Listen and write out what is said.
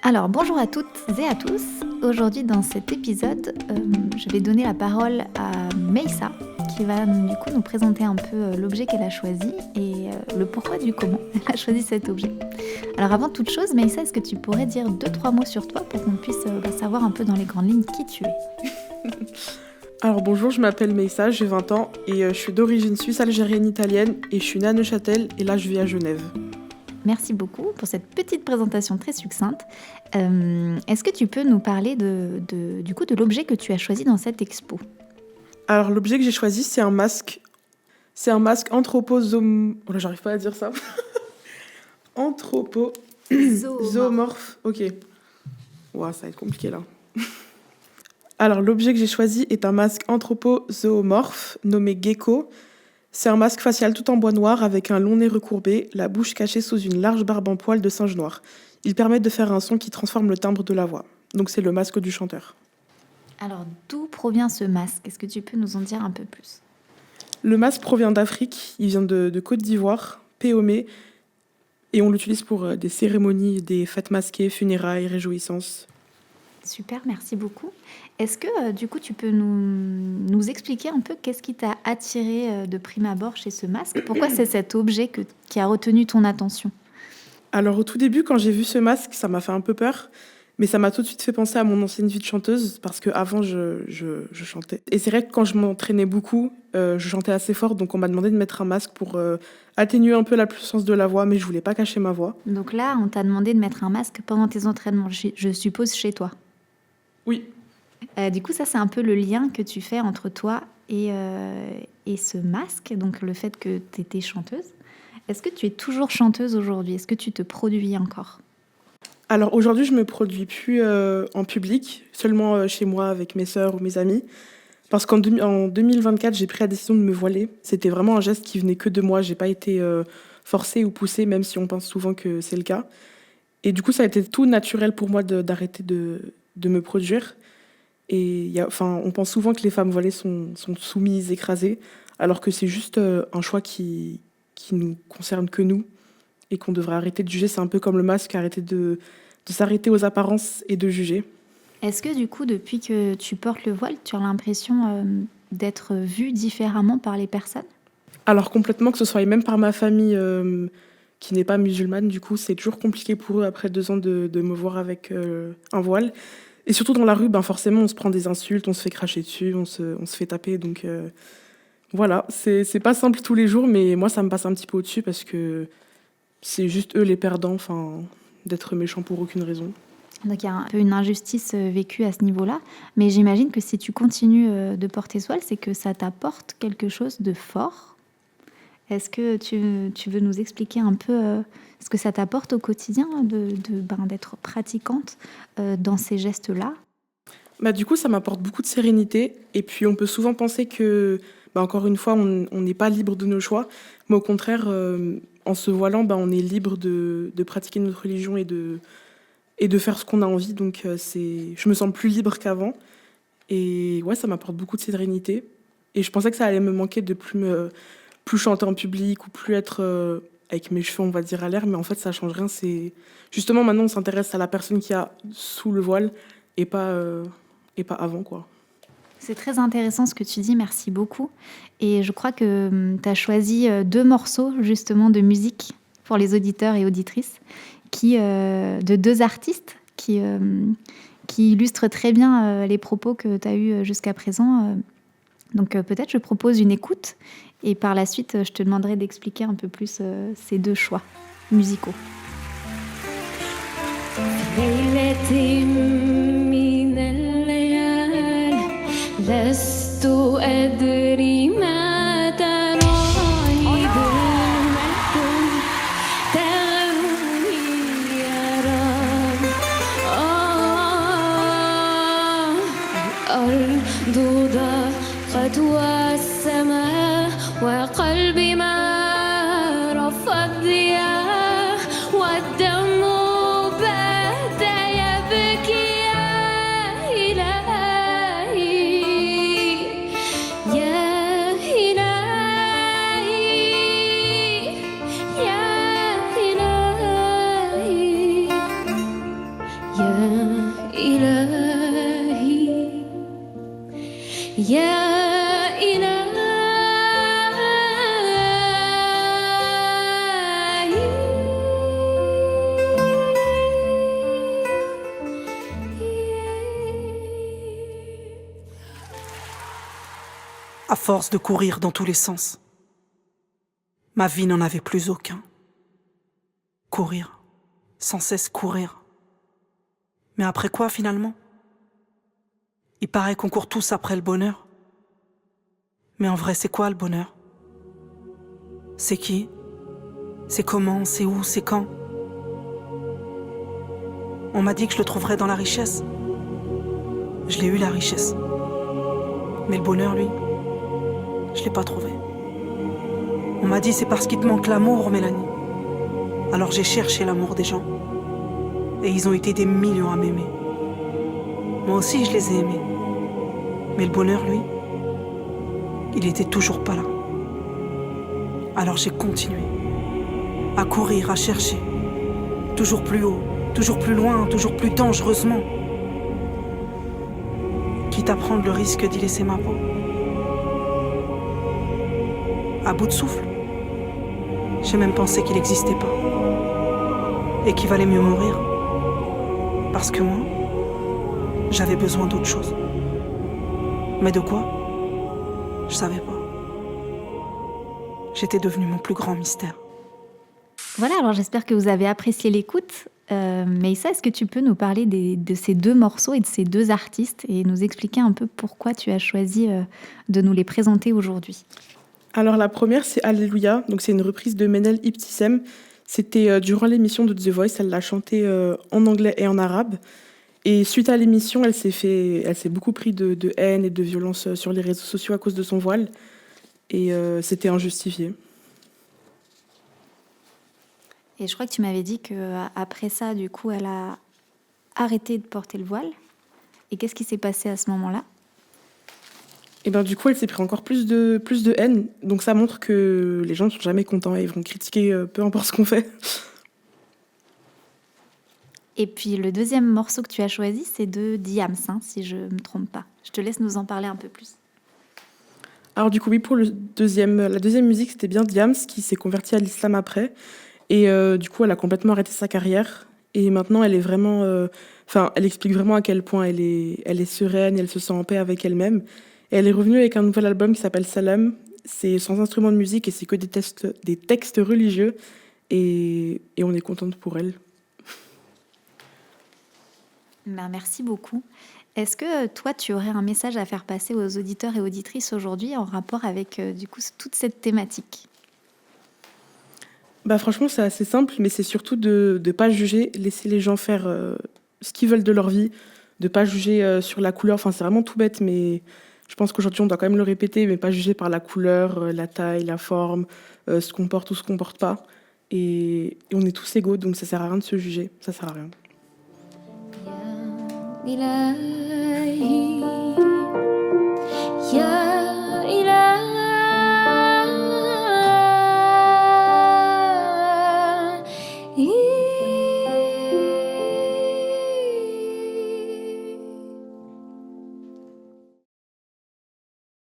Alors bonjour à toutes et à tous. Aujourd'hui dans cet épisode, je vais donner la parole à Meissa qui va du coup nous présenter un peu l'objet qu'elle a choisi et le pourquoi du comment elle a choisi cet objet. Alors avant toute chose, Meissa, est-ce que tu pourrais dire 2-3 mots sur toi pour qu'on puisse savoir un peu dans les grandes lignes qui tu es? Alors bonjour, je m'appelle Meissa, j'ai 20 ans et je suis d'origine suisse algérienne italienne et je suis née à Neuchâtel et là je vis à Genève. Merci beaucoup pour cette petite présentation très succincte. Est-ce que tu peux nous parler du coup de l'objet que tu as choisi dans cette expo? Alors l'objet que j'ai choisi c'est un masque. C'est un masque anthropozoomorphe. Oh là, j'arrive pas à dire ça. Zoomorphe. Ok. Ouah, ça va être compliqué là. Alors l'objet que j'ai choisi est un masque anthropozoomorphe nommé Gecko. C'est un masque facial tout en bois noir avec un long nez recourbé, la bouche cachée sous une large barbe en poil de singe noir. Il permet de faire un son qui transforme le timbre de la voix. Donc c'est le masque du chanteur. Alors, d'où provient ce masque? Est-ce que tu peux nous en dire un peu plus? Le masque provient d'Afrique, il vient de Côte d'Ivoire, Péomé, et on l'utilise pour des cérémonies, des fêtes masquées, funérailles, réjouissances. Super, merci beaucoup. Est-ce que du coup tu peux nous expliquer un peu qu'est-ce qui t'a attiré de prime abord chez ce masque? Pourquoi c'est cet objet qui a retenu ton attention? Alors au tout début, quand j'ai vu ce masque, ça m'a fait un peu peur, mais ça m'a tout de suite fait penser à mon ancienne vie de chanteuse, parce qu'avant je chantais. Et c'est vrai que quand je m'entraînais beaucoup, je chantais assez fort, donc on m'a demandé de mettre un masque pour atténuer un peu la puissance de la voix, mais je voulais pas cacher ma voix. Donc là, on t'a demandé de mettre un masque pendant tes entraînements, je suppose chez toi. Oui. Du coup, ça c'est un peu le lien que tu fais entre toi et ce masque, donc le fait que tu étais chanteuse. Est-ce que tu es toujours chanteuse aujourd'hui? Est-ce que tu te produis encore? Alors aujourd'hui, je me produis plus en public, seulement chez moi avec mes sœurs ou mes amis. Parce qu'en 2024, j'ai pris la décision de me voiler. C'était vraiment un geste qui venait que de moi. J'ai pas été forcée ou poussée, même si on pense souvent que c'est le cas. Et du coup, ça a été tout naturel pour moi d'arrêter de me produire. Et on pense souvent que les femmes voilées sont soumises, écrasées, alors que c'est juste un choix qui nous concerne que nous et qu'on devrait arrêter de juger. C'est un peu comme le masque, arrêter de s'arrêter aux apparences et de juger. Est-ce que du coup, depuis que tu portes le voile, tu as l'impression d'être vue différemment par les personnes? Alors complètement, que ce soit même par ma famille qui n'est pas musulmane, du coup, c'est toujours compliqué pour eux après 2 ans de me voir avec un voile. Et surtout dans la rue, forcément, on se prend des insultes, on se fait cracher dessus, on se fait taper. Donc voilà, c'est pas simple tous les jours, mais moi, ça me passe un petit peu au-dessus parce que c'est juste eux les perdants, d'être méchants pour aucune raison. Donc il y a un peu une injustice vécue à ce niveau-là. Mais j'imagine que si tu continues de porter ce voile, c'est que ça t'apporte quelque chose de fort. Est-ce que tu veux nous expliquer un peu ce que ça t'apporte au quotidien d'être pratiquante dans ces gestes-là? Du coup, ça m'apporte beaucoup de sérénité. Et puis, on peut souvent penser que, encore une fois, on n'est pas libre de nos choix. Mais au contraire, en se voilant, on est libre de pratiquer notre religion et de faire ce qu'on a envie. Donc, je me sens plus libre qu'avant. Et ouais, ça m'apporte beaucoup de sérénité. Et je pensais que ça allait me manquer de plus chanter en public ou plus être avec mes cheveux, on va dire, à l'air. Mais en fait, ça change rien. C'est justement, maintenant, on s'intéresse à la personne qui a sous le voile et pas avant, quoi. C'est très intéressant ce que tu dis, merci beaucoup. Et je crois que tu as choisi 2 morceaux justement de musique pour les auditeurs et auditrices, de 2 artistes qui illustrent très bien les propos que tu as eus jusqu'à présent. Donc peut-être je propose une écoute et par la suite je te demanderai d'expliquer un peu plus ces 2 choix musicaux. لست أدري ما تراني ظلمة تغني يا رب أرض ضاقت والسماء وقلبي ما رفض ضياء والدم بات يبكي يا إلهي À force de courir dans tous les sens, ma vie n'en avait plus aucun. Courir, sans cesse courir. Mais après quoi finalement? Il paraît qu'on court tous après le bonheur. Mais en vrai, c'est quoi le bonheur? C'est qui? C'est comment? C'est où? C'est quand? On m'a dit que je le trouverais dans la richesse. Je l'ai eu, la richesse. Mais le bonheur, lui, je l'ai pas trouvé. On m'a dit c'est parce qu'il te manque l'amour, Mélanie. Alors j'ai cherché l'amour des gens. Et ils ont été des millions à m'aimer. Moi aussi, je les ai aimés. Mais le bonheur, lui, il était toujours pas là. Alors j'ai continué. À courir, à chercher. Toujours plus haut, toujours plus loin, toujours plus dangereusement. Quitte à prendre le risque d'y laisser ma peau. À bout de souffle. J'ai même pensé qu'il n'existait pas. Et qu'il valait mieux mourir. Parce que moi, j'avais besoin d'autre chose. Mais de quoi? Je savais pas. J'étais devenue mon plus grand mystère. Voilà, alors j'espère que vous avez apprécié l'écoute. Meïssa, est-ce que tu peux nous parler de ces deux morceaux et de ces deux artistes et nous expliquer un peu pourquoi tu as choisi de nous les présenter aujourd'hui? Alors la première, c'est Alléluia. Donc c'est une reprise de Menel Ibtissem. C'était durant l'émission de The Voice. Elle l'a chantée en anglais et en arabe. Et suite à l'émission, elle s'est beaucoup pris de haine et de violence sur les réseaux sociaux à cause de son voile. Et c'était injustifié. Et je crois que tu m'avais dit qu'après ça, du coup, elle a arrêté de porter le voile. Et qu'est-ce qui s'est passé à ce moment-là? Et ben du coup, elle s'est pris encore plus de haine. Donc ça montre que les gens ne sont jamais contents et ils vont critiquer peu importe ce qu'on fait. Et puis le deuxième morceau que tu as choisi, c'est de Diams, hein, si je ne me trompe pas. Je te laisse nous en parler un peu plus. Alors du coup, oui, pour la deuxième musique, c'était bien Diams qui s'est convertie à l'islam après. Et du coup, elle a complètement arrêté sa carrière. Et maintenant, elle est vraiment... elle explique vraiment à quel point elle est sereine, et elle se sent en paix avec elle-même. Et elle est revenue avec un nouvel album qui s'appelle Salam. C'est sans instrument de musique et c'est que des textes religieux. Et on est contente pour elle. Ben, merci beaucoup. Est-ce que toi, tu aurais un message à faire passer aux auditeurs et auditrices aujourd'hui en rapport avec du coup toute cette thématique? Bah franchement, c'est assez simple, mais c'est surtout de ne pas juger, laisser les gens faire ce qu'ils veulent de leur vie, de ne pas juger sur la couleur. Enfin, c'est vraiment tout bête, mais je pense qu'aujourd'hui, on doit quand même le répéter, mais pas juger par la couleur, la taille, la forme, ce qu'on porte ou ce qu'on porte pas. Et on est tous égaux, donc ça sert à rien de se juger. Ça sert à rien. إلهي يا